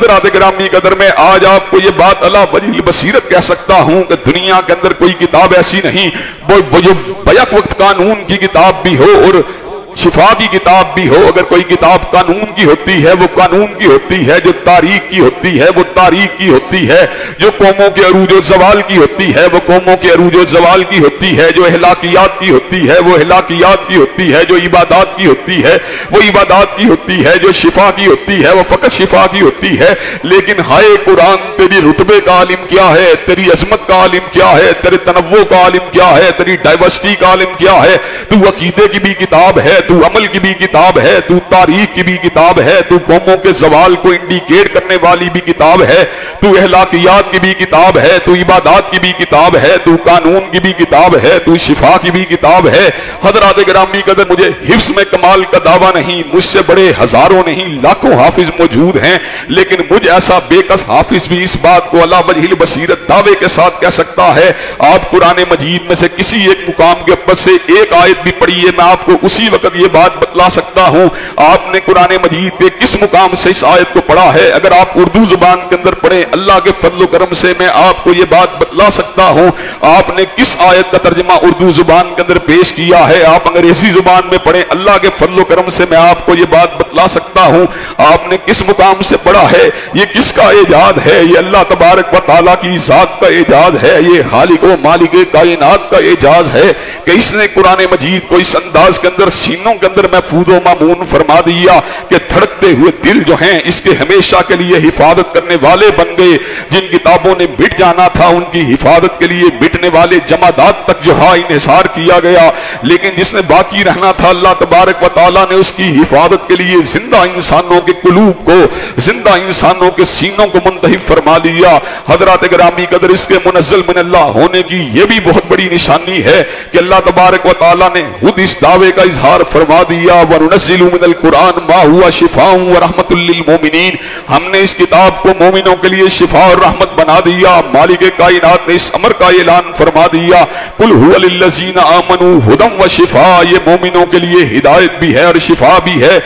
حضرات گرامی قدر میں آج آپ کو یہ بات علی وجہ البصیرت کہہ سکتا ہوں کہ دنیا کے اندر کوئی کتاب ایسی نہیں وہ جو بیک وقت قانون کی کتاب بھی ہو اور شفا کی کتاب بھی ہو. اگر کوئی کتاب قانون کی ہوتی ہے وہ قانون کی ہوتی ہے, جو تاریخ کی ہوتی ہے وہ تاریخ کی ہوتی ہے, جو قوموں کے عروج و زوال کی ہوتی ہے وہ قوموں کے عروج و زوال کی ہوتی ہے, جو اخلاقیات کی ہوتی ہے وہ اخلاقیات کی ہوتی ہے, جو عبادات کی ہوتی ہے وہ عبادات کی ہوتی ہے, جو شفا کی ہوتی ہے وہ فقط شفا کی ہوتی ہے. لیکن ہائے قرآن تیری رتبے کا عالم کیا ہے, تیری عظمت کا عالم کیا ہے, تیرے تنوع کا عالم کیا ہے, تیری ڈائیورسٹی کا عالم کیا ہے. تو عقیدے کی بھی کتاب ہے, تو عمل کی بھی کتاب ہے, تو تاریخ کی بھی کتاب ہے, تو قوموں کے زوال کو انڈیکیٹ کرنے والی بھی کتاب ہے, تو اخلاقیات کی بھی کتاب ہے, تو عبادات کی بھی کتاب ہے, تو قانون کی بھی کتاب ہے, تو شفا کی بھی کتاب ہے. حضرات گرامی قدر مجھے حفظ میں کمال کا دعویٰ نہیں, مجھ سے بڑے ہزاروں نہیں لاکھوں حافظ موجود ہیں, لیکن مجھ ایسا بے کس حافظ بھی اس بات کو علی وجہ البصیرت دعوے کے ساتھ کہہ سکتا ہے. آپ قرآن مجید میں سے کسی ایک مقام کے اوپر سے ایک آیت بھی پڑھیے, میں آپ کو اسی وقت یہ بات بتلا سکتا ہوں آپ نے قرآن مجید کے کس مقام سے اس آیت کو پڑھا ہے. اگر آپ اردو زبان کے اندر پڑھیں, اللہ کے فضل و کرم سے میں آپ کو یہ بات بتلا سکتا ہوں آپ نے کس آیت کا ترجمہ اردو زبان کے اندر پیش کیا ہے. آپ انگریزی زبان میں پڑھیں, اللہ کے فضل و کرم سے میں آپ کو یہ بات بتلا سکتا ہوں آپ نے کس مقام سے پڑھا ہے. یہ کس کا ایجاد ہے؟ یہ اللہ تبارک و تعالیٰ کی ذات کا ایجاد ہے, یہ خالق و مالک کائنات کا اعجاز ہے کہ اس نے قرآن مجید کو اس انداز کے اندر سینوں کے اندر محفوظ و مامون فرما دیا کہ دھڑکتے ہوئے دل جو ہیں اس کے ہمیشہ کے لیے حفاظت کرنے والے بن گئے. جن کتابوں نے مٹ جانا تھا ان کی حفاظت کے لیے مٹنے والے جمادات تک جو ہے انحصار کیا گیا, لیکن جس نے باقی رہنا تھا اللہ تبارک و تعالیٰ نے اس کی حفاظت کے لیے زندہ انسانوں کے قلوب کو, زندہ انسانوں کے سینوں کو منتخب فرما لیا. حضرات گرامی قدر اس کے منزل من اللہ ہونے کی یہ بھی بہت بڑی نشانی ہے کہ اللہ تبارک و تعالیٰ نے خود اس دعوے کا اظہار فرما دیا وَنُنَزِّلُ مِنَ الْقُرْآنِ مَا هُوَ شِفَاءٌ وَرَحْمَةٌ لِّلْمُؤْمِنِينَ. ہم نے اس کتاب کو مومنوں کے لیے شفا اور رحمت بنا دیا. مالک کائنات نے اس امر کا اعلان فرما دیا قُلْ هُوَ لِلَّذِينَ آمَنُوا هُدًى وَشِفَاءٌ. یہ مومنوں کے لیے ہدایت بھی ہے اور شفا بھی ہے.